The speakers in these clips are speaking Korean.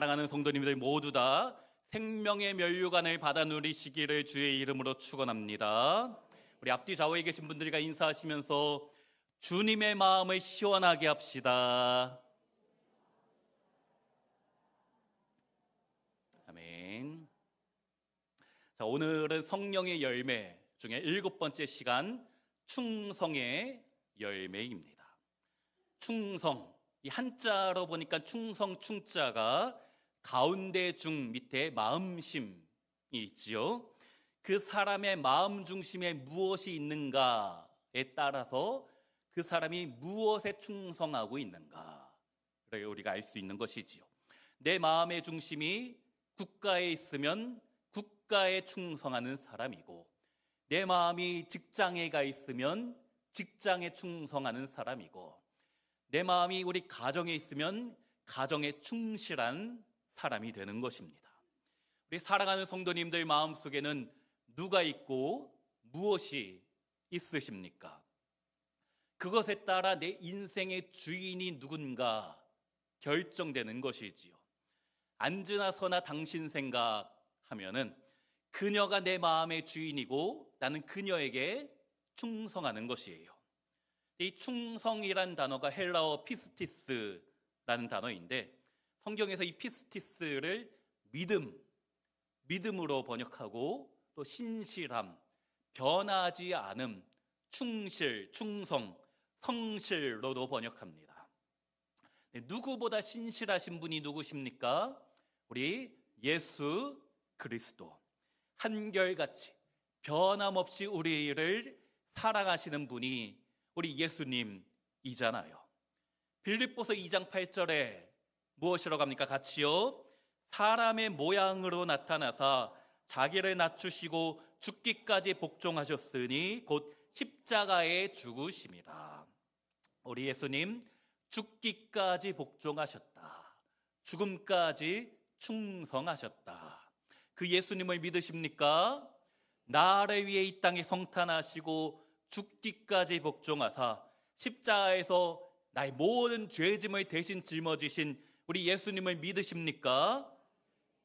사랑하는 성도님들 모두 다 생명의 면류관을 받아 누리시기를 주의 이름으로 축원합니다. 우리 앞뒤 좌우에 계신 분들과 인사하시면서 주님의 마음을 시원하게 합시다. 아멘. 자, 오늘은 성령의 열매 중에 7번째 시간, 충성의 열매입니다. 충성, 이 한자로 보니까 충성 충자가 가운데 중 밑에 마음심이 있지요. 그 사람의 마음 중심에 무엇이 있는가에 따라서 그 사람이 무엇에 충성하고 있는가를 우리가 알 수 있는 것이지요. 내 마음의 중심이 국가에 있으면 국가에 충성하는 사람이고, 내 마음이 직장에 가 있으면 직장에 충성하는 사람이고, 내 마음이 우리 가정에 있으면 가정에 충실한 사람이 되는 것입니다. 우리 사랑하는 성도님들 마음속에는 누가 있고 무엇이 있으십니까? 그것에 따라 내 인생의 주인이 누군가 결정되는 것이지요. 앉으나 서나 당신 생각하면은 그녀가 내 마음의 주인이고 나는 그녀에게 충성하는 것이에요. 이 충성이란 단어가 헬라어 피스티스라는 단어인데, 성경에서 이 피스티스를 믿음으로 번역하고 또 신실함, 변하지 않음, 충실, 충성, 성실로도 번역합니다. 누구보다 신실하신 분이 누구십니까? 우리 예수 그리스도. 한결같이 변함없이 우리를 사랑하시는 분이 우리 예수님이잖아요. 빌립보서 2장 8절에 무엇이라고 합니까? 같이요. 사람의 모양으로 나타나사 자기를 낮추시고 죽기까지 복종하셨으니 곧 십자가에 죽으심이라. 우리 예수님 죽기까지 복종하셨다. 죽음까지 충성하셨다. 그 예수님을 믿으십니까? 나를 위해 이 땅에 성탄하시고 죽기까지 복종하사 십자가에서 나의 모든 죄짐을 대신 짊어지신 우리 예수님을 믿으십니까?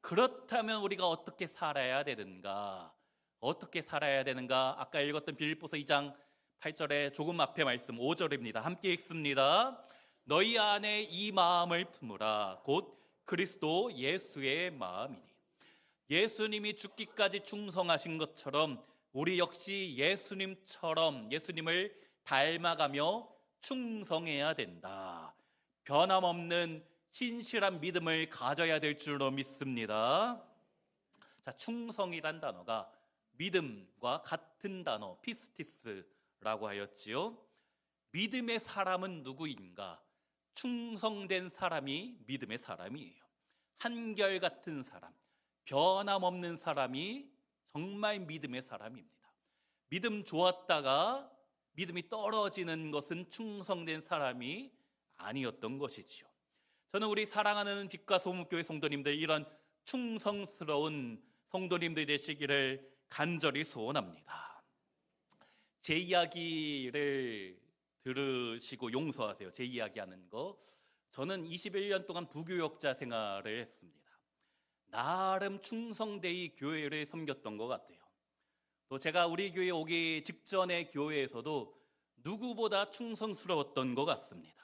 그렇다면 우리가 어떻게 살아야 되는가? 어떻게 살아야 되는가? 아까 읽었던 빌립보서 2장 8절에 조금 앞에 말씀 5절입니다. 함께 읽습니다. 너희 안에 이 마음을 품으라. 곧 그리스도 예수의 마음이니. 예수님이 죽기까지 충성하신 것처럼 우리 역시 예수님처럼 예수님을 닮아가며 충성해야 된다. 변함없는 신실한 믿음을 가져야 될 줄로 믿습니다. 자, 충성이란 단어가 믿음과 같은 단어 피스티스라고 하였지요. 믿음의 사람은 누구인가? 충성된 사람이 믿음의 사람이에요. 한결같은 사람, 변함없는 사람이 정말 믿음의 사람입니다. 믿음 좋았다가 믿음이 떨어지는 것은 충성된 사람이 아니었던 것이지요. 저는 우리 사랑하는 빛과 소문교회 성도님들, 이런 충성스러운 성도님들이 되시기를 간절히 소원합니다. 제 이야기를 들으시고 용서하세요. 제 이야기하는 거. 저는 21년 동안 부교역자 생활을 했습니다. 나름 충성되이 교회를 섬겼던 것 같아요. 또 제가 우리 교회 오기 직전의 교회에서도 누구보다 충성스러웠던 것 같습니다.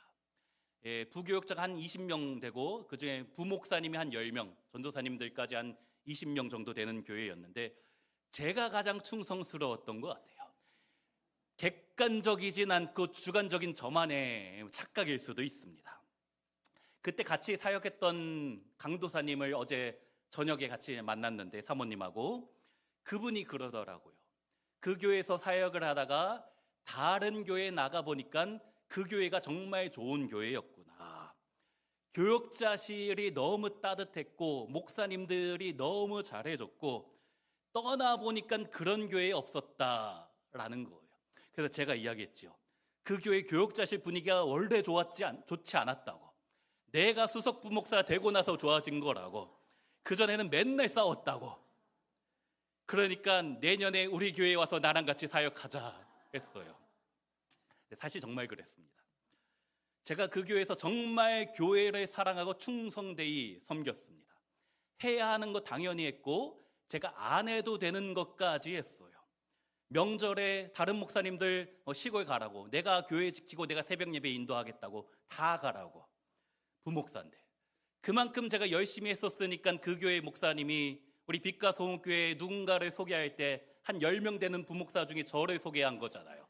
부교역자가 한 20명 되고 그중에 부목사님이 한 10명, 전도사님들까지 한 20명 정도 되는 교회였는데 제가 가장 충성스러웠던 것 같아요. 객관적이진 않고 주관적인 저만의 착각일 수도 있습니다. 그때 같이 사역했던 강도사님을 어제 저녁에 같이 만났는데, 사모님하고 그분이 그러더라고요. 그 교회에서 사역을 하다가 다른 교회에 나가보니까 그 교회가 정말 좋은 교회였구나. 교역자실이 너무 따뜻했고 목사님들이 너무 잘해줬고 떠나보니까 그런 교회 없었다라는 거예요. 그래서 제가 이야기했죠. 그 교회 교역자실 분위기가 원래 좋지 않았다고. 내가 수석 부목사 되고 나서 좋아진 거라고. 그전에는 맨날 싸웠다고. 그러니까 내년에 우리 교회에 와서 나랑 같이 사역하자 했어요. 사실 정말 그랬습니다. 제가 그 교회에서 정말 교회를 사랑하고 충성되이 섬겼습니다. 해야 하는 거 당연히 했고 제가 안 해도 되는 것까지 했어요. 명절에 다른 목사님들 시골 가라고, 내가 교회 지키고 내가 새벽 예배 인도하겠다고 다 가라고. 부목사인데 그만큼 제가 열심히 했었으니까 그 교회 목사님이 우리 빛과 소음교회 누군가를 소개할 때 한 10명 되는 부목사 중에 저를 소개한 거잖아요.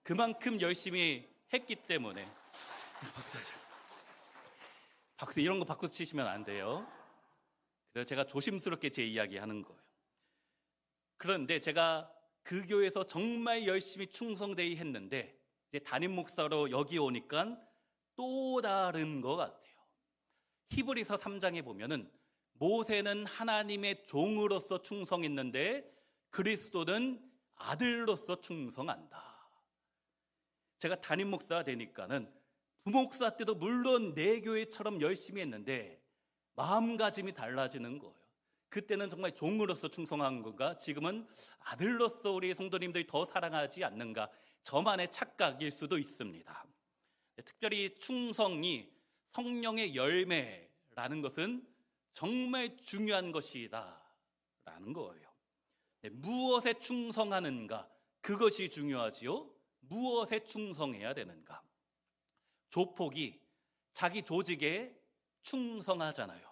그만큼 열심히 했기 때문에. 박수, 이런 거 박수 치시면 안 돼요. 그래서 제가 조심스럽게 제 이야기 하는 거예요. 그런데 제가 그 교회에서 정말 열심히 충성되이 했는데 이제 담임 목사로 여기 오니까 또 다른 것 같아요. 히브리서 3장에 보면은 모세는 하나님의 종으로서 충성했는데 그리스도는 아들로서 충성한다. 제가 담임 목사가 되니까는 부목사 때도 물론 내 교회처럼 열심히 했는데 마음가짐이 달라지는 거예요. 그때는 정말 종으로서 충성한 건가? 지금은 아들로서 우리 성도님들이 더 사랑하지 않는가? 저만의 착각일 수도 있습니다. 특별히 충성이 성령의 열매라는 것은 정말 중요한 것이다라는 거예요. 무엇에 충성하는가? 그것이 중요하지요. 무엇에 충성해야 되는가? 조폭이 자기 조직에 충성하잖아요.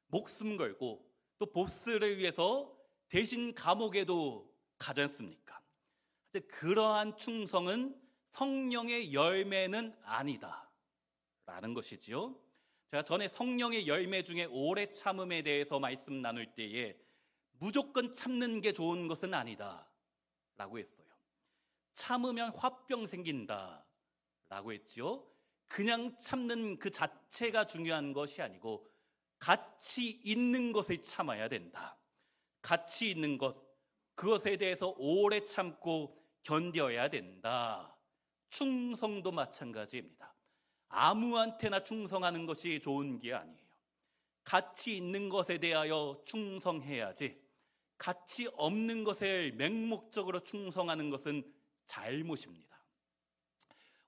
목숨 걸고 또 보스를 위해서 대신 감옥에도 가지 않습니까? 그러한 충성은 성령의 열매는 아니다 라는 것이지요. 제가 전에 성령의 열매 중에 오래 참음에 대해서 말씀 나눌 때에 무조건 참는 게 좋은 것은 아니다 라고 했어요. 참으면 화병 생긴다 라고 했지요. 그냥 참는 그 자체가 중요한 것이 아니고 가치 있는 것을 참아야 된다. 가치 있는 것, 그것에 대해서 오래 참고 견뎌야 된다. 충성도 마찬가지입니다. 아무한테나 충성하는 것이 좋은 게 아니에요. 가치 있는 것에 대하여 충성해야지 가치 없는 것에 맹목적으로 충성하는 것은 잘못입니다.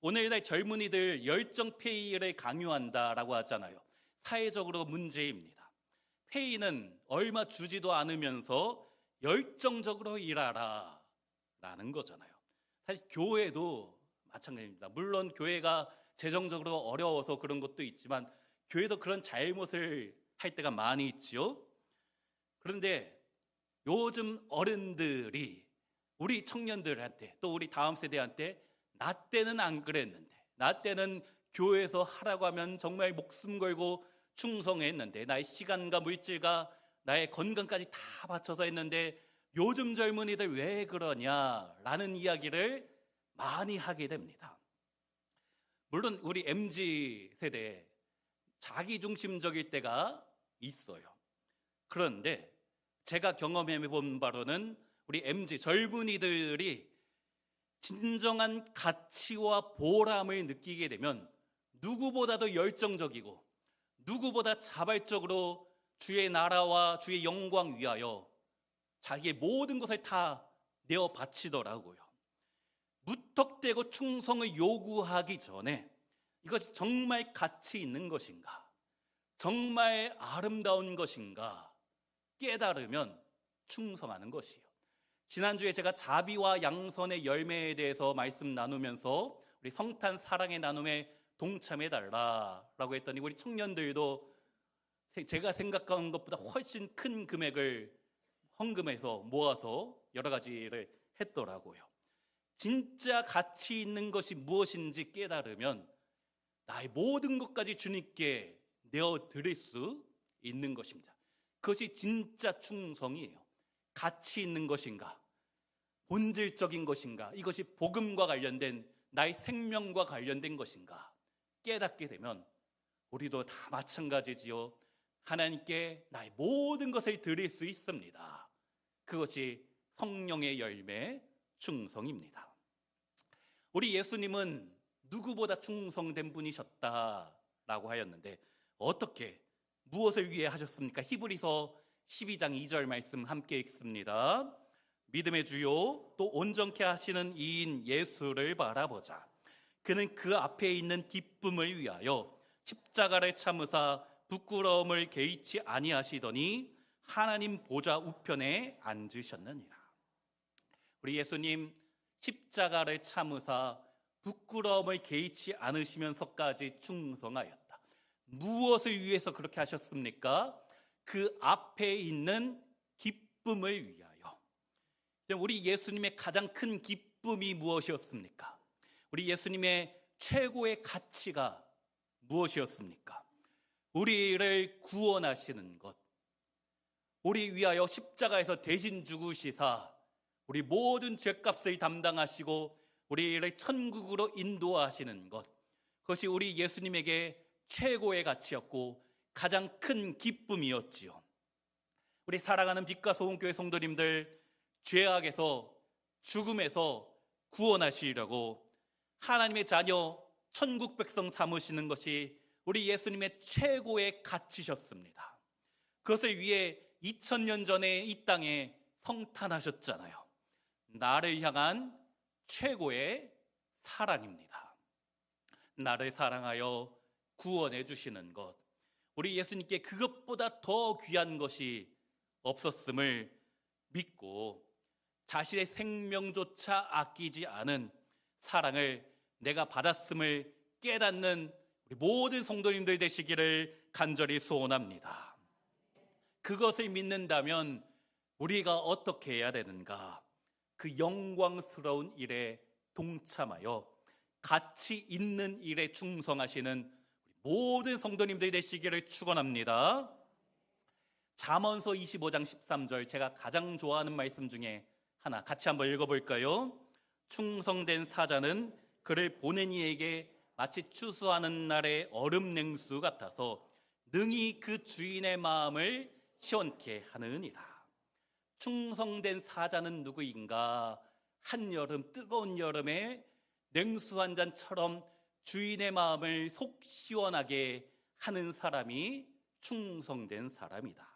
오늘날 젊은이들 열정 페이를 강요한다라고 하잖아요. 사회적으로 문제입니다. 페이는 얼마 주지도 않으면서 열정적으로 일하라 라는 거잖아요. 사실 교회도 마찬가지입니다. 물론 교회가 재정적으로 어려워서 그런 것도 있지만 교회도 그런 잘못을 할 때가 많이 있지요. 그런데 요즘 어른들이 우리 청년들한테 또 우리 다음 세대한테 나 때는 안 그랬는데, 나 때는 교회에서 하라고 하면 정말 목숨 걸고 충성했는데, 나의 시간과 물질과 나의 건강까지 다 바쳐서 했는데 요즘 젊은이들 왜 그러냐라는 이야기를 많이 하게 됩니다. 물론 우리 MZ세대에 자기중심적일 때가 있어요. 그런데 제가 경험해 본 바로는 우리 MZ 젊은이들이 진정한 가치와 보람을 느끼게 되면 누구보다도 열정적이고 누구보다 자발적으로 주의 나라와 주의 영광 위하여 자기의 모든 것을 다 내어 바치더라고요. 무턱대고 충성을 요구하기 전에 이것이 정말 가치 있는 것인가, 정말 아름다운 것인가 깨달으면 충성하는 것이요. 지난주에 제가 자비와 양선의 열매에 대해서 말씀 나누면서 우리 성탄 사랑의 나눔에 동참해달라라고 했더니 우리 청년들도 제가 생각한 것보다 훨씬 큰 금액을 헌금해서 모아서 여러 가지를 했더라고요. 진짜 가치 있는 것이 무엇인지 깨달으면 나의 모든 것까지 주님께 내어드릴 수 있는 것입니다. 그것이 진짜 충성이에요. 가치 있는 것인가? 본질적인 것인가? 이것이 복음과 관련된 나의 생명과 관련된 것인가? 깨닫게 되면 우리도 다 마찬가지지요. 하나님께 나의 모든 것을 드릴 수 있습니다. 그것이 성령의 열매, 충성입니다. 우리 예수님은 누구보다 충성된 분이셨다라고 하였는데 어떻게, 무엇을 위해 하셨습니까? 히브리서 12장 2절 말씀 함께 읽습니다. 믿음의 주요 또 온전케 하시는 이인 예수를 바라보자. 그는 그 앞에 있는 기쁨을 위하여 십자가를 참으사 부끄러움을 개의치 아니하시더니 하나님 보좌 우편에 앉으셨느니라. 우리 예수님 십자가를 참으사 부끄러움을 개의치 않으시면서까지 충성하였다. 무엇을 위해서 그렇게 하셨습니까? 그 앞에 있는 기쁨을 위하여. 우리 예수님의 가장 큰 기쁨이 무엇이었습니까? 우리 예수님의 최고의 가치가 무엇이었습니까? 우리를 구원하시는 것, 우리 위하여 십자가에서 대신 죽으시사 우리 모든 죄값을 담당하시고 우리를 천국으로 인도하시는 것, 그것이 우리 예수님에게 최고의 가치였고 가장 큰 기쁨이었지요. 우리 사랑하는 빛과 소금교회 성도님들, 죄악에서, 죽음에서 구원하시려고 하나님의 자녀 천국 백성 삼으시는 것이 우리 예수님의 최고의 가치셨습니다. 그것을 위해 2000년 전에 이 땅에 성탄하셨잖아요. 나를 향한 최고의 사랑입니다. 나를 사랑하여 구원해 주시는 것, 우리 예수님께 그것보다 더 귀한 것이 없었음을 믿고 자신의 생명조차 아끼지 않은 사랑을 내가 받았음을 깨닫는 우리 모든 성도님들 되시기를 간절히 소원합니다. 그것을 믿는다면 우리가 어떻게 해야 되는가? 그 영광스러운 일에 동참하여 가치 있는 일에 충성하시는 모든 성도님들이 되시기를 축원합니다. 잠언서 25장 13절, 제가 가장 좋아하는 말씀 중에 하나, 같이 한번 읽어볼까요? 충성된 사자는 그를 보낸 이에게 마치 추수하는 날의 얼음 냉수 같아서 능히 그 주인의 마음을 시원케 하느니라. 충성된 사자는 누구인가? 한여름, 뜨거운 여름에 냉수 한 잔처럼 주인의 마음을 속 시원하게 하는 사람이 충성된 사람이다.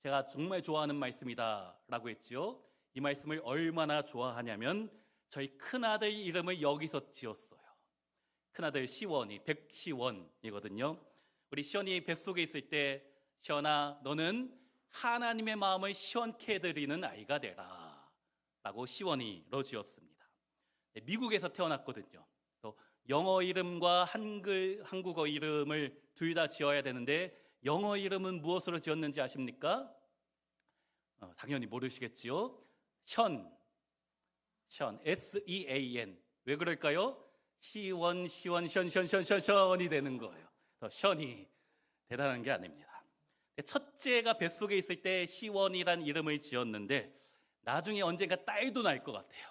제가 정말 좋아하는 말씀이다 라고 했죠. 이 말씀을 얼마나 좋아하냐면 저희 큰아들 이름을 여기서 지었어요. 큰아들 시원이, 백시원이거든요. 우리 시원이 뱃속에 있을 때, 시원아, 너는 하나님의 마음을 시원케 해드리는 아이가 되라 라고 시원이로 지었습니다. 미국에서 태어났거든요. 영어 이름과 한국어 이름을 둘 다 지어야 되는데 영어 이름은 무엇으로 지었는지 아십니까? 당연히 모르시겠지요. 션, S-E-A-N. 왜 그럴까요? 시원이 되는 거예요. 션이 대단한 게 아닙니다. 첫째가 뱃속에 있을 때 시원이란 이름을 지었는데 나중에 언젠가 딸도 날 것 같아요.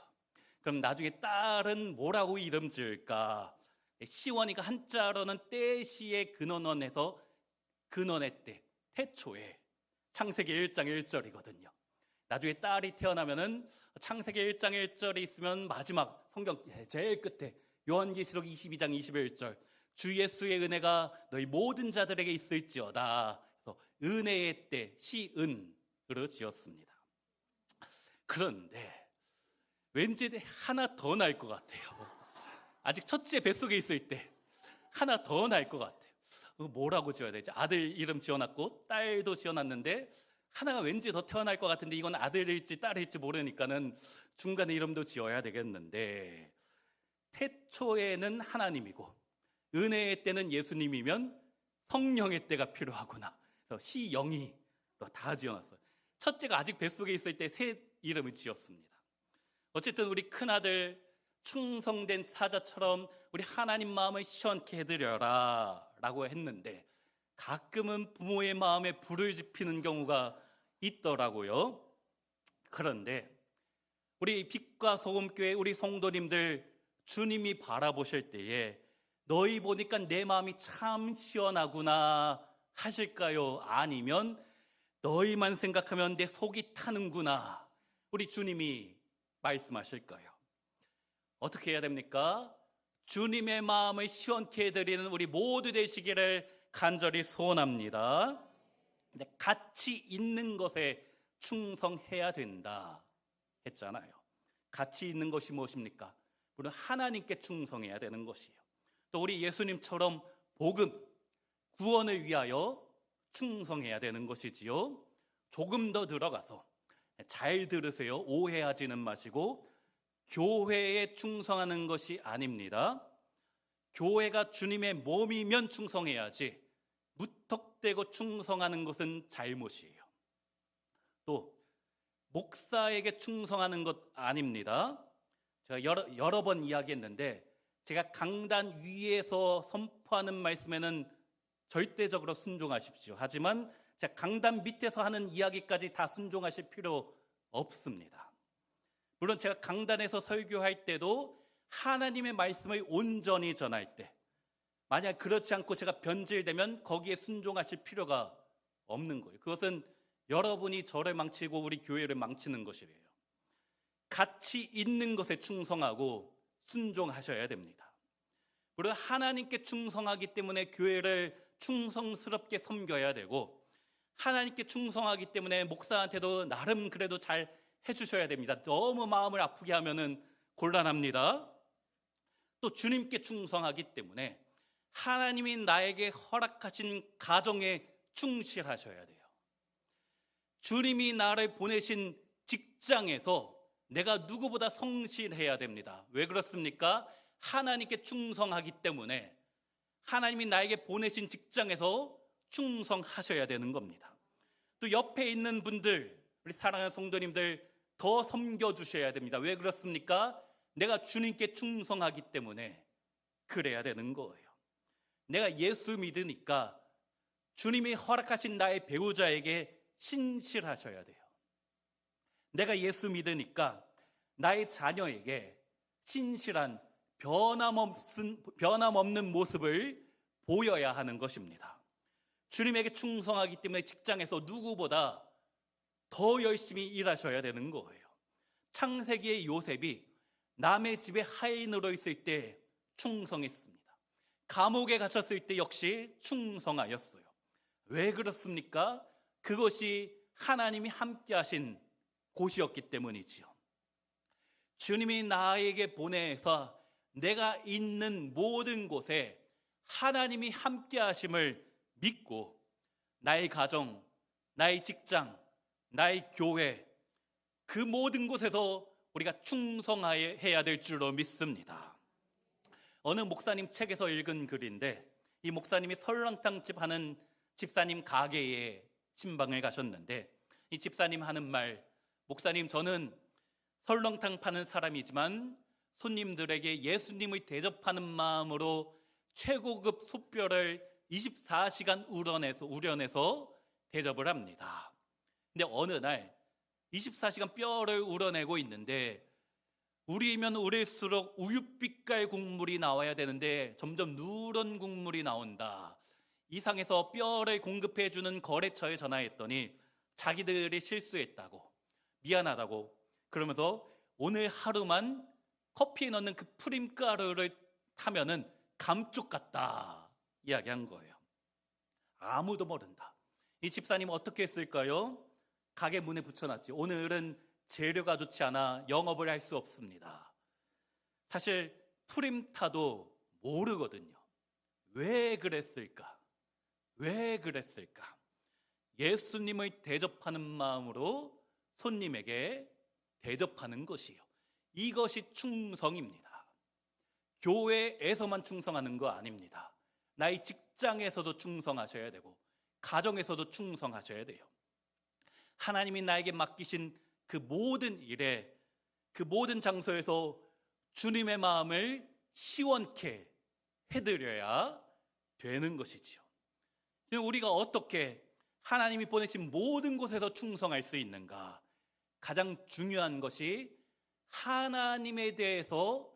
그럼 나중에 딸은 뭐라고 이름 지을까? 시원이가 한자로는 떼시의 근원원에서 근원의 때, 태초에, 창세기 1장 1절이거든요. 나중에 딸이 태어나면은 창세기 1장 1절이 있으면 마지막 성경 제일 끝에 요한계시록 22장 21절, 주 예수의 은혜가 너희 모든 자들에게 있을지어다. 그래서 은혜의 때, 시은으로 지었습니다. 그런데 왠지 하나 더 날 것 같아요. 아직 첫째 뱃속에 있을 때 하나 더 날 것 같아요. 뭐라고 지어야 되지? 아들 이름 지어놨고 딸도 지어놨는데 하나가 왠지 더 태어날 것 같은데 이건 아들일지 딸일지 모르니까는 중간에 이름도 지어야 되겠는데, 태초에는 하나님이고 은혜의 때는 예수님이면 성령의 때가 필요하구나. 그래서 시영이 다 지어놨어요. 첫째가 아직 뱃속에 있을 때 새 이름을 지었습니다. 어쨌든 우리 큰아들 충성된 사자처럼 우리 하나님 마음을 시원케 해드려라 라고 했는데 가끔은 부모의 마음에 불을 지피는 경우가 있더라고요. 그런데 우리 빛과 소금교회 우리 성도님들, 주님이 바라보실 때에 너희 보니까 내 마음이 참 시원하구나 하실까요? 아니면 너희만 생각하면 내 속이 타는구나 우리 주님이 말씀하실까요? 어떻게 해야 됩니까? 주님의 마음을 시원케 해드리는 우리 모두 되시기를 간절히 소원합니다. 근데 가치 있는 것에 충성해야 된다 했잖아요. 가치 있는 것이 무엇입니까? 우리는 하나님께 충성해야 되는 것이에요. 또 우리 예수님처럼 복음, 구원을 위하여 충성해야 되는 것이지요. 조금 더 들어가서 잘 들으세요. 오해하지는 마시고 교회에 충성하는 것이 아닙니다. 교회가 주님의 몸이면 충성해야지 무턱대고 충성하는 것은 잘못이에요. 또 목사에게 충성하는 것 아닙니다. 제가 여러 번 이야기했는데 제가 강단 위에서 선포하는 말씀에는 절대적으로 순종하십시오. 하지만 제가 강단 밑에서 하는 이야기까지 다 순종하실 필요 없습니다. 물론 제가 강단에서 설교할 때도 하나님의 말씀을 온전히 전할 때, 만약 그렇지 않고 제가 변질되면 거기에 순종하실 필요가 없는 거예요. 그것은 여러분이 저를 망치고 우리 교회를 망치는 것이래요. 가치 있는 것에 충성하고 순종하셔야 됩니다. 그리고 하나님께 충성하기 때문에 교회를 충성스럽게 섬겨야 되고, 하나님께 충성하기 때문에 목사한테도 나름 그래도 잘 해주셔야 됩니다. 너무 마음을 아프게 하면은 곤란합니다. 또 주님께 충성하기 때문에 하나님이 나에게 허락하신 가정에 충실하셔야 돼요. 주님이 나를 보내신 직장에서 내가 누구보다 성실해야 됩니다. 왜 그렇습니까? 하나님께 충성하기 때문에 하나님이 나에게 보내신 직장에서 충성하셔야 되는 겁니다. 또 옆에 있는 분들, 우리 사랑하는 성도님들 더 섬겨주셔야 됩니다. 왜 그렇습니까? 내가 주님께 충성하기 때문에 그래야 되는 거예요. 내가 예수 믿으니까 주님이 허락하신 나의 배우자에게 신실하셔야 돼요. 내가 예수 믿으니까 나의 자녀에게 신실한 변함없는 모습을 보여야 하는 것입니다. 주님에게 충성하기 때문에 직장에서 누구보다 더 열심히 일하셔야 되는 거예요. 창세기의 요셉이 남의 집에 하인으로 있을 때 충성했습니다. 감옥에 갇혔을 때 역시 충성하였어요. 왜 그렇습니까? 그것이 하나님이 함께 하신 곳이었기 때문이지요. 주님이 나에게 보내서 내가 있는 모든 곳에 하나님이 함께 하심을 믿고 나의 가정, 나의 직장, 나의 교회, 그 모든 곳에서 우리가 충성해야 될 줄로 믿습니다. 어느 목사님 책에서 읽은 글인데, 이 목사님이 설렁탕집 하는 집사님 가게에 신방을 가셨는데, 이 집사님 하는 말, 목사님, 저는 설렁탕 파는 사람이지만 손님들에게 예수님을 대접하는 마음으로 최고급 솥뼈를 24시간 우려내서 대접을 합니다. 근데 어느 날 24시간 뼈를 우려내고 있는데 우리면 우릴수록 우윳빛깔 국물이 나와야 되는데 점점 누런 국물이 나온다. 이상해서 뼈를 공급해주는 거래처에 전화했더니 자기들이 실수했다고, 미안하다고, 그러면서 오늘 하루만 커피에 넣는 그 프림가루를 타면은 감쪽 같다 이야기한 거예요. 아무도 모른다. 이 집사님 어떻게 했을까요? 가게 문에 붙여놨지. 오늘은 재료가 좋지 않아 영업을 할 수 없습니다. 사실 프림 타도 모르거든요. 왜 그랬을까? 왜 그랬을까? 예수님을 대접하는 마음으로 손님에게 대접하는 것이요, 이것이 충성입니다. 교회에서만 충성하는 거 아닙니다. 나의 직장에서도 충성하셔야 되고 가정에서도 충성하셔야 돼요. 하나님이 나에게 맡기신 그 모든 일에, 그 모든 장소에서 주님의 마음을 시원케 해드려야 되는 것이지요. 우리가 어떻게 하나님이 보내신 모든 곳에서 충성할 수 있는가? 가장 중요한 것이 하나님에 대해서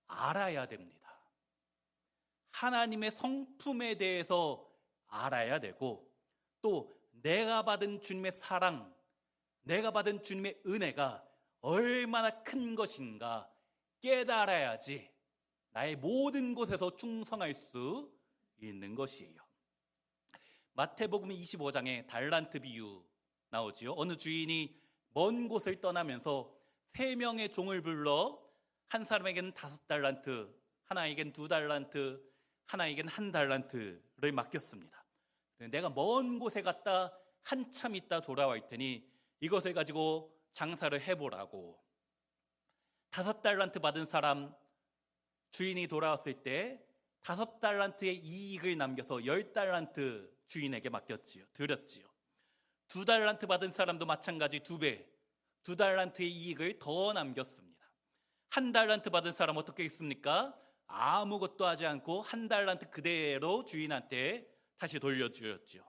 알아야 됩니다. 하나님의 성품에 대해서 알아야 되고, 또 내가 받은 주님의 사랑, 내가 받은 주님의 은혜가 얼마나 큰 것인가 깨달아야지 나의 모든 곳에서 충성할 수 있는 것이에요. 마태복음 25장에 달란트 비유 나오지요. 어느 주인이 먼 곳을 떠나면서 3명의 종을 불러 한 사람에게는 5달란트, 하나에게는 2달란트, 하나에게는 1달란트를 맡겼습니다. 내가 먼 곳에 갔다 한참 있다 돌아올 테니 이것을 가지고 장사를 해보라고. 5달란트 받은 사람, 주인이 돌아왔을 때 5달란트의 이익을 남겨서 10달란트 주인에게 맡겼지요. 드렸지요. 2달란트 받은 사람도 마찬가지 2배, 2달란트의 이익을 더 남겼습니다. 1달란트 받은 사람 어떻게 했습니까? 아무것도 하지 않고 1달란트 그대로 주인한테 다시 돌려주었죠.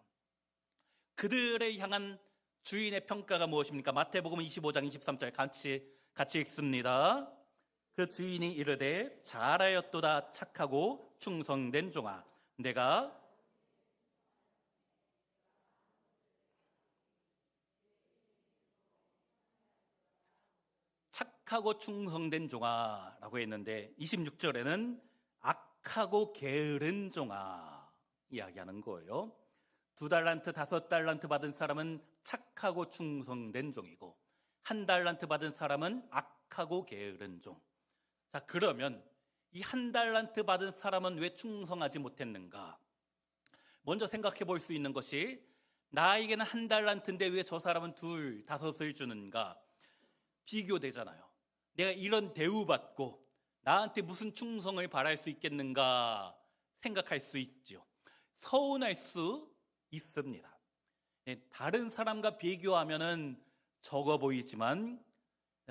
그들을 향한 주인의 평가가 무엇입니까? 마태복음 25장 23절 같이 읽습니다. 그 주인이 이르되 잘하였도다 착하고 충성된 종아, 내가 착하고 충성된 종아라고 했는데 26절에는 악하고 게으른 종아 이야기하는 거예요. 2달란트, 5달란트 받은 사람은 착하고 충성된 종이고 1달란트 받은 사람은 악하고 게으른 종. 자, 그러면 이 1달란트 받은 사람은 왜 충성하지 못했는가? 먼저 생각해 볼 수 있는 것이, 나에게는 1달란트인데 왜 저 사람은 2, 5을 주는가? 비교되잖아요. 내가 이런 대우받고 나한테 무슨 충성을 바랄 수 있겠는가 생각할 수 있죠. 서운할 수 있습니다. 다른 사람과 비교하면은 적어 보이지만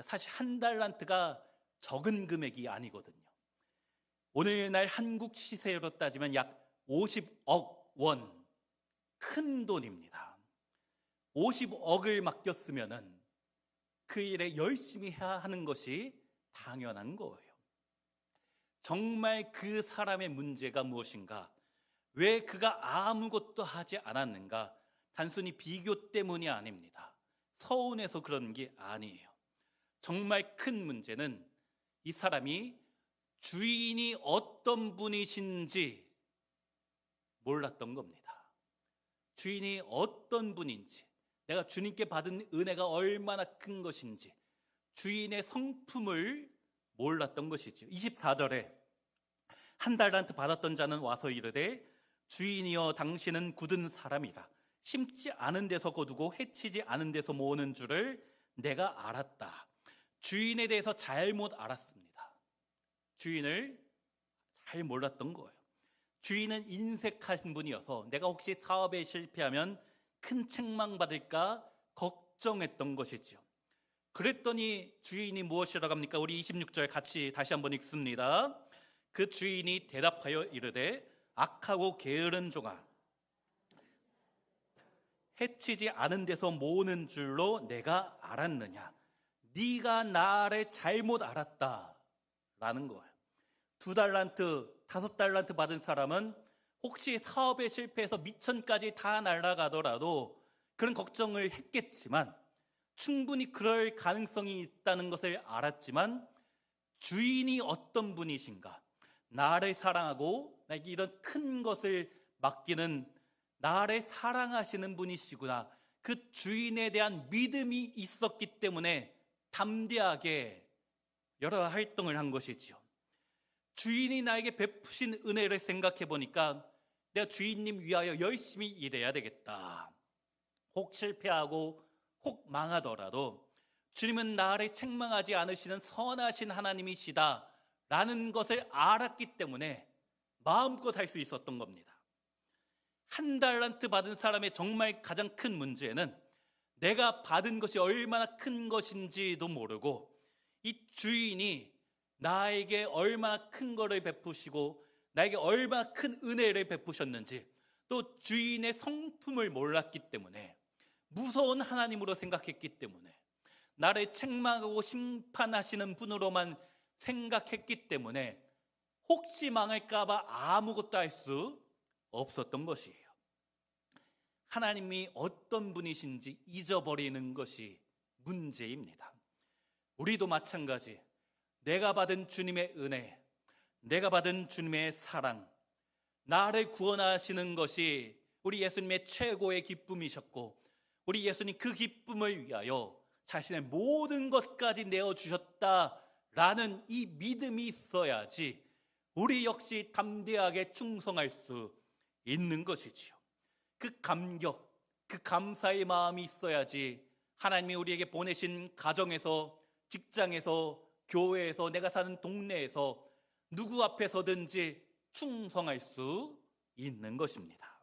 사실 1달란트가 적은 금액이 아니거든요. 오늘날 한국 시세로 따지면 약 50억 원, 큰 돈입니다. 50억을 맡겼으면은 그 일에 열심히 해야 하는 것이 당연한 거예요. 정말 그 사람의 문제가 무엇인가? 왜 그가 아무것도 하지 않았는가? 단순히 비교 때문이 아닙니다. 서운해서 그런 게 아니에요. 정말 큰 문제는 이 사람이 주인이 어떤 분이신지 몰랐던 겁니다. 주인이 어떤 분인지, 내가 주님께 받은 은혜가 얼마나 큰 것인지, 주인의 성품을 몰랐던 것이죠. 24절에 1달란트 받았던 자는 와서 이르되 주인이여 당신은 굳은 사람이라 심지 않은 데서 거두고 해치지 않은 데서 모으는 줄을 내가 알았다. 주인에 대해서 잘못 알았습니다. 주인을 잘 몰랐던 거예요. 주인은 인색하신 분이어서 내가 혹시 사업에 실패하면 큰 책망받을까 걱정했던 것이죠. 그랬더니 주인이 무엇이라고 합니까? 우리 26절 같이 다시 한번 읽습니다. 그 주인이 대답하여 이르되 악하고 게으른 종아, 해치지 않은 데서 모으는 줄로 내가 알았느냐? 네가 나를 잘못 알았다라는 거예요. 2달란트, 5달란트 받은 사람은 혹시 사업에 실패해서 미천까지 다 날아가더라도 그런 걱정을 했겠지만, 충분히 그럴 가능성이 있다는 것을 알았지만, 주인이 어떤 분이신가, 나를 사랑하고 나에게 이런 큰 것을 맡기는 나를 사랑하시는 분이시구나, 그 주인에 대한 믿음이 있었기 때문에 담대하게 여러 활동을 한 것이지요. 주인이 나에게 베푸신 은혜를 생각해 보니까 내가 주인님 위하여 열심히 일해야 되겠다. 혹 실패하고 혹 망하더라도 주님은 나를 책망하지 않으시는 선하신 하나님이시다 라는 것을 알았기 때문에 마음껏 할 수 있었던 겁니다. 1달란트 받은 사람의 정말 가장 큰 문제는 내가 받은 것이 얼마나 큰 것인지도 모르고, 이 주인이 나에게 얼마나 큰 거를 베푸시고 나에게 얼마나 큰 은혜를 베푸셨는지, 또 주인의 성품을 몰랐기 때문에, 무서운 하나님으로 생각했기 때문에, 나를 책망하고 심판하시는 분으로만 생각했기 때문에 혹시 망할까 봐 아무것도 할 수 없었던 것이에요. 하나님이 어떤 분이신지 잊어버리는 것이 문제입니다. 우리도 마찬가지, 내가 받은 주님의 은혜, 내가 받은 주님의 사랑, 나를 구원하시는 것이 우리 예수님의 최고의 기쁨이셨고, 우리 예수님 그 기쁨을 위하여 자신의 모든 것까지 내어주셨다라는 이 믿음이 있어야지 우리 역시 담대하게 충성할 수 있는 것이지요. 그 감격, 그 감사의 마음이 있어야지 하나님이 우리에게 보내신 가정에서, 직장에서, 교회에서, 내가 사는 동네에서 누구 앞에서든지 충성할 수 있는 것입니다.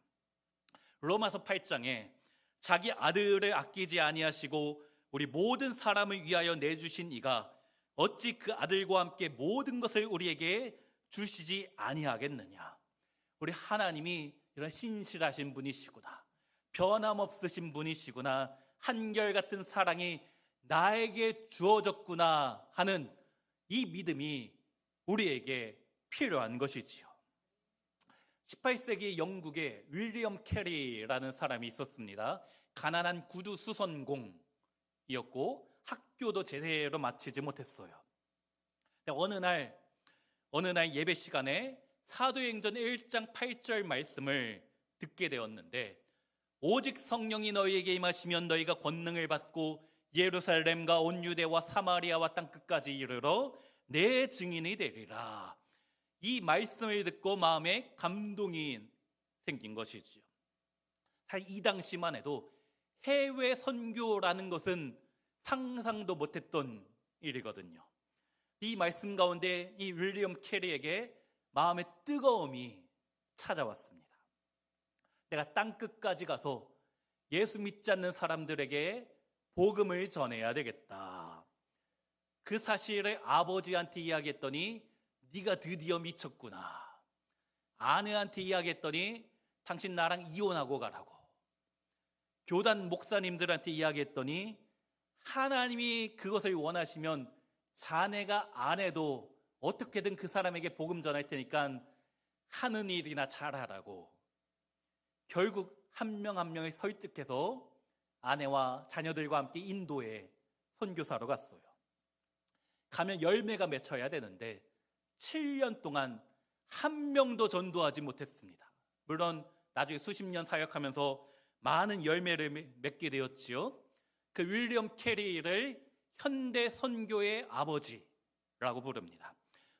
로마서 8장에 자기 아들을 아끼지 아니하시고 우리 모든 사람을 위하여 내주신 이가 어찌 그 아들과 함께 모든 것을 우리에게 주시지 아니하겠느냐. 우리 하나님이 이런 신실하신 분이시구나, 변함없으신 분이시구나, 한결같은 사랑이 나에게 주어졌구나 하는 이 믿음이 우리에게 필요한 것이지요. 18세기 영국에 윌리엄 캐리라는 사람이 있었습니다. 가난한 구두 수선공이었고 학교도 제대로 마치지 못했어요. 어느 날 예배 시간에 사도행전 1장 8절 말씀을 듣게 되었는데, 오직 성령이 너희에게 임하시면 너희가 권능을 받고 예루살렘과 온 유대와 사마리아와 땅끝까지 이르러 내 증인이 되리라. 이 말씀을 듣고 마음에 감동이 생긴 것이지요. 사실 이 당시만 해도 해외 선교라는 것은 상상도 못했던 일이거든요. 이 말씀 가운데 이 윌리엄 캐리에게 마음의 뜨거움이 찾아왔습니다. 내가 땅끝까지 가서 예수 믿지 않는 사람들에게 복음을 전해야 되겠다. 그 사실을 아버지한테 이야기했더니 네가 드디어 미쳤구나. 아내한테 이야기했더니 당신 나랑 이혼하고 가라고. 교단 목사님들한테 이야기했더니 하나님이 그것을 원하시면 자네가 안 해도 어떻게든 그 사람에게 복음 전할 테니까 하는 일이나 잘하라고. 결국 한 명 한 명을 설득해서 아내와 자녀들과 함께 인도에 선교사로 갔어요. 가면 열매가 맺혀야 되는데 7년 동안 한 명도 전도하지 못했습니다. 물론 나중에 수십 년 사역하면서 많은 열매를 맺게 되었지요. 그 윌리엄 캐리를 현대 선교의 아버지라고 부릅니다.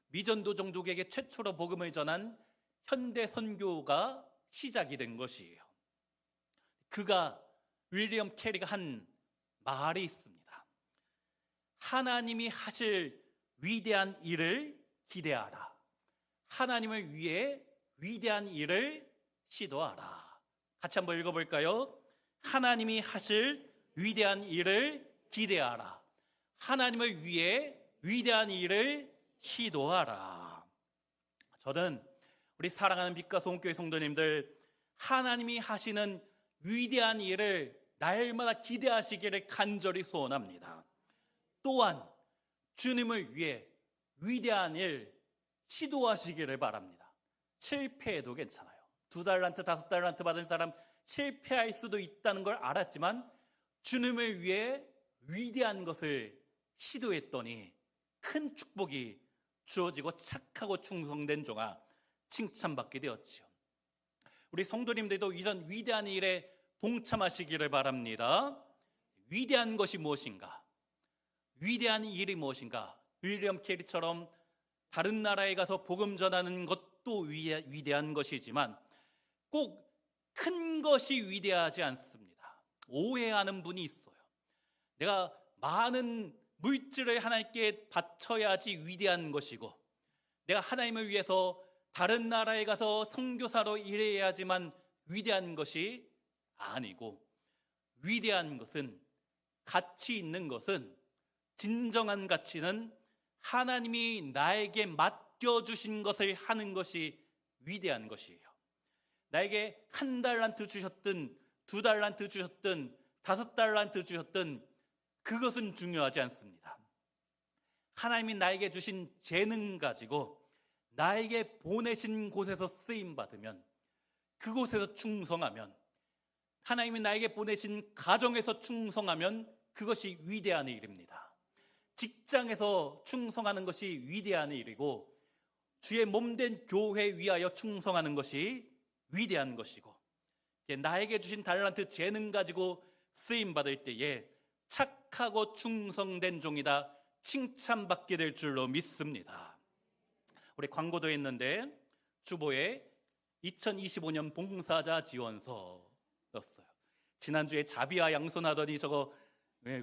미전도 종족에게 최초로 복음을 전한 현대 선교가 시작이 된 것이에요. 윌리엄 캐리가 한 말이 있습니다. 하나님이 하실 위대한 일을 기대하라. 하나님을 위해 위대한 일을 시도하라. 같이 한번 읽어볼까요? 하나님이 하실 위대한 일을 기대하라. 하나님을 위해 위대한 일을 시도하라. 저는 우리 사랑하는 빛과 소원교회 성도님들, 하나님이 하시는 위대한 일을 날마다 기대하시기를 간절히 소원합니다. 또한 주님을 위해 위대한 일 시도하시기를 바랍니다. 실패해도 괜찮아요. 2달란트, 5달란트 받은 사람 실패할 수도 있다는 걸 알았지만 주님을 위해 위대한 것을 시도했더니 큰 축복이 주어지고 착하고 충성된 종아 칭찬받게 되었지요. 우리 성도님들도 이런 위대한 일에 동참하시기를 바랍니다. 위대한 것이 무엇인가? 위대한 일이 무엇인가? 윌리엄 캐리처럼 다른 나라에 가서 복음 전하는 것도 위대한 것이지만 꼭 큰 것이 위대하지 않습니다. 오해하는 분이 있어요. 내가 많은 물질을 하나님께 바쳐야지 위대한 것이고, 내가 하나님을 위해서 다른 나라에 가서 선교사로 일해야지만 위대한 것이 아니고, 위대한 것은, 가치 있는 것은, 진정한 가치는 하나님이 나에게 맡겨주신 것을 하는 것이 위대한 것이에요. 나에게 1달란트 주셨든 2달란트 주셨든 5달란트 주셨든 그것은 중요하지 않습니다. 하나님이 나에게 주신 재능 가지고 나에게 보내신 곳에서 쓰임받으면, 그곳에서 충성하면, 하나님이 나에게 보내신 가정에서 충성하면 그것이 위대한 일입니다. 직장에서 충성하는 것이 위대한 일이고, 주의 몸된 교회 위하여 충성하는 것이 위대한 것이고, 나에게 주신 달란트 재능 가지고 쓰임받을 때에 착하고 충성된 종이다 칭찬받게 될 줄로 믿습니다. 우리 광고도 했는데 주보에 2025년 봉사자 지원서 넣었어요. 지난주에 자비와 양손하더니 저거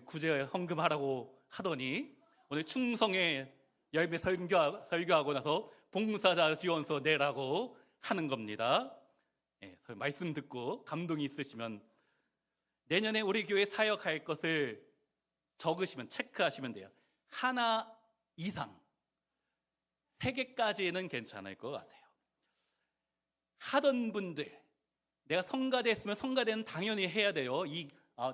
구제 헌금하라고 하더니 오늘 충성의 열매 설교하고 나서 봉사자 지원서 내라고 하는 겁니다. 말씀 듣고 감동이 있으시면 내년에 우리 교회 사역할 것을 적으시면 체크하시면 돼요. 하나 이상 3개까지는 괜찮을 것 같아요. 하던 분들, 내가 성가대 했으면 성가대는 당연히 해야 돼요.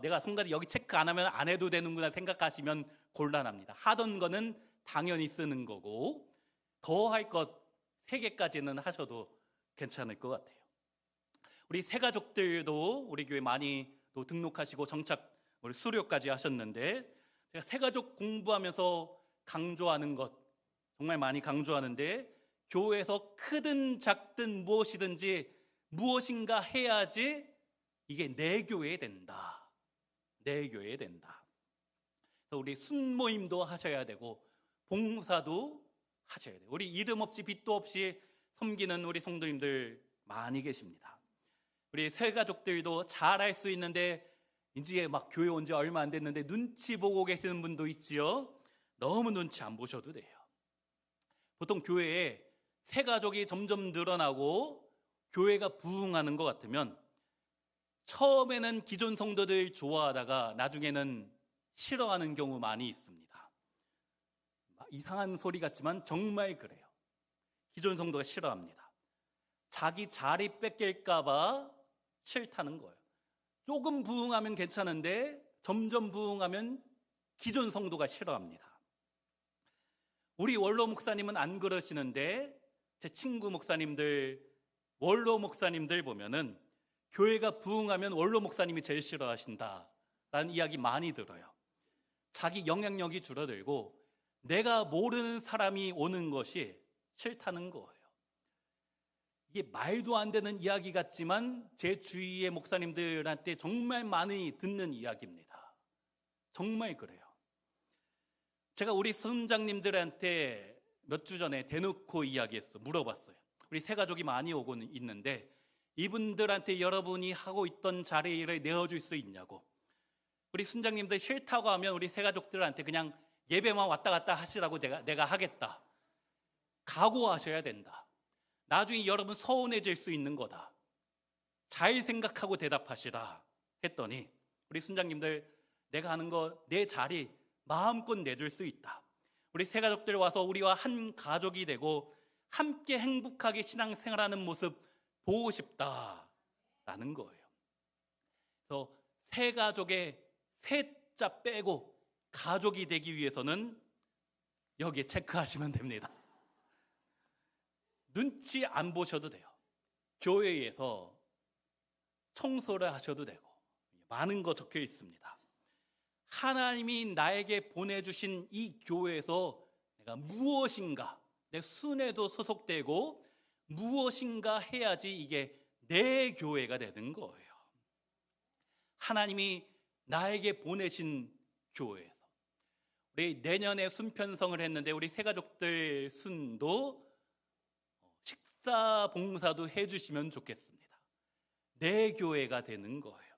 내가 성가대 여기 체크 안 하면 안 해도 되는구나 생각하시면 곤란합니다. 하던 거는 당연히 쓰는 거고 더 할 것 3개까지는 하셔도 괜찮을 것 같아요. 우리 새가족들도 우리 교회 많이 또 등록하시고 정착 수료까지 하셨는데 제가 새가족 공부하면서 강조하는 것 정말 많이 강조하는데 교회에서 크든 작든 무엇이든지 무엇인가 해야지 이게 내 교회 된다. 내 교회 된다. 그래서 우리 순모임도 하셔야 되고 봉사도 하셔야 돼요. 우리 이름 없이 빛도 없이 섬기는 우리 성도님들 많이 계십니다. 우리 새가족들도 잘할 수 있는데 이제 막 교회 온 지 얼마 안 됐는데 눈치 보고 계시는 분도 있지요. 너무 눈치 안 보셔도 돼요. 보통 교회에 새가족이 점점 늘어나고 교회가 부흥하는 것 같으면 처음에는 기존 성도들 좋아하다가 나중에는 싫어하는 경우 많이 있습니다. 이상한 소리 같지만 정말 그래요. 기존 성도가 싫어합니다. 자기 자리 뺏길까 봐 싫다는 거예요. 조금 부흥하면 괜찮은데 점점 부흥하면 기존 성도가 싫어합니다. 우리 원로 목사님은 안 그러시는데 제 친구 목사님들, 원로 목사님들 보면은 교회가 부흥하면 원로 목사님이 제일 싫어하신다라는 이야기 많이 들어요. 자기 영향력이 줄어들고 내가 모르는 사람이 오는 것이 싫다는 거예요. 이게 말도 안 되는 이야기 같지만 제 주위의 목사님들한테 정말 많이 듣는 이야기입니다. 정말 그래요. 제가 우리 선장님들한테 몇 주 전에 대놓고 물어봤어요. 우리 새가족이 많이 오고 있는데 이분들한테 여러분이 하고 있던 자리를 내어줄 수 있냐고. 우리 순장님들 싫다고 하면 우리 새가족들한테 그냥 예배만 왔다 갔다 하시라고 내가 하겠다. 각오하셔야 된다. 나중에 여러분 서운해질 수 있는 거다. 잘 생각하고 대답하시라 했더니 우리 순장님들 내가 하는 거 내 자리 마음껏 내줄 수 있다. 우리 새가족들 와서 우리와 한 가족이 되고 함께 행복하게 신앙생활하는 모습 보고 싶다라는 거예요. 그래서 새가족의 새자 빼고 가족이 되기 위해서는 여기에 체크하시면 됩니다. 눈치 안 보셔도 돼요. 교회에서 청소를 하셔도 되고 많은 거 적혀 있습니다. 하나님이 나에게 보내주신 이 교회에서 내가 무엇인가, 내 순회도 소속되고 무엇인가 해야지 이게 내 교회가 되는 거예요. 하나님이 나에게 보내신 교회에서 우리 내년에 순편성을 했는데 우리 새가족들 순도 식사 봉사도 해주시면 좋겠습니다. 내 교회가 되는 거예요.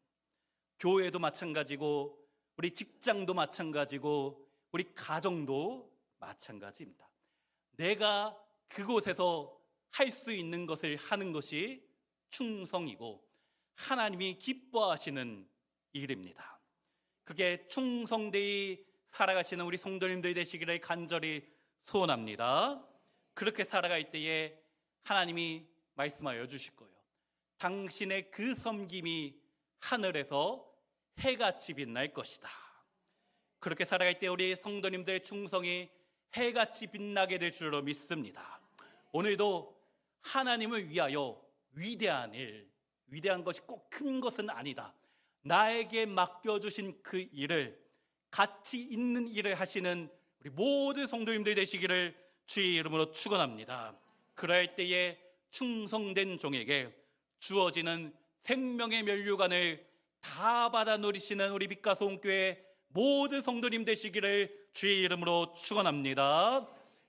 교회도 마찬가지고 우리 직장도 마찬가지고 우리 가정도 마찬가지입니다. 내가 그곳에서 할 수 있는 것을 하는 것이 충성이고 하나님이 기뻐하시는 일입니다. 그게 충성되이 살아가시는 우리 성도님들이 되시기를 간절히 소원합니다. 그렇게 살아갈 때에 하나님이 말씀하여 주실 거예요. 당신의 그 섬김이 하늘에서 해같이 빛날 것이다. 그렇게 살아갈 때 우리 성도님들의 충성이 해같이 빛나게 될 줄로 믿습니다. 오늘도 하나님을 위하여 위대한 일, 위대한 것이 꼭 큰 것은 아니다. 나에게 맡겨주신 그 일을 가치 있는 일을 하시는 우리 모든 성도님들 되시기를 주의 이름으로 축원합니다. 그럴 때에 충성된 종에게 주어지는 생명의 면류관을 다 받아 누리시는 우리 빛과 소원교회 모든 성도님 되시기를 주의 이름으로 축원합니다.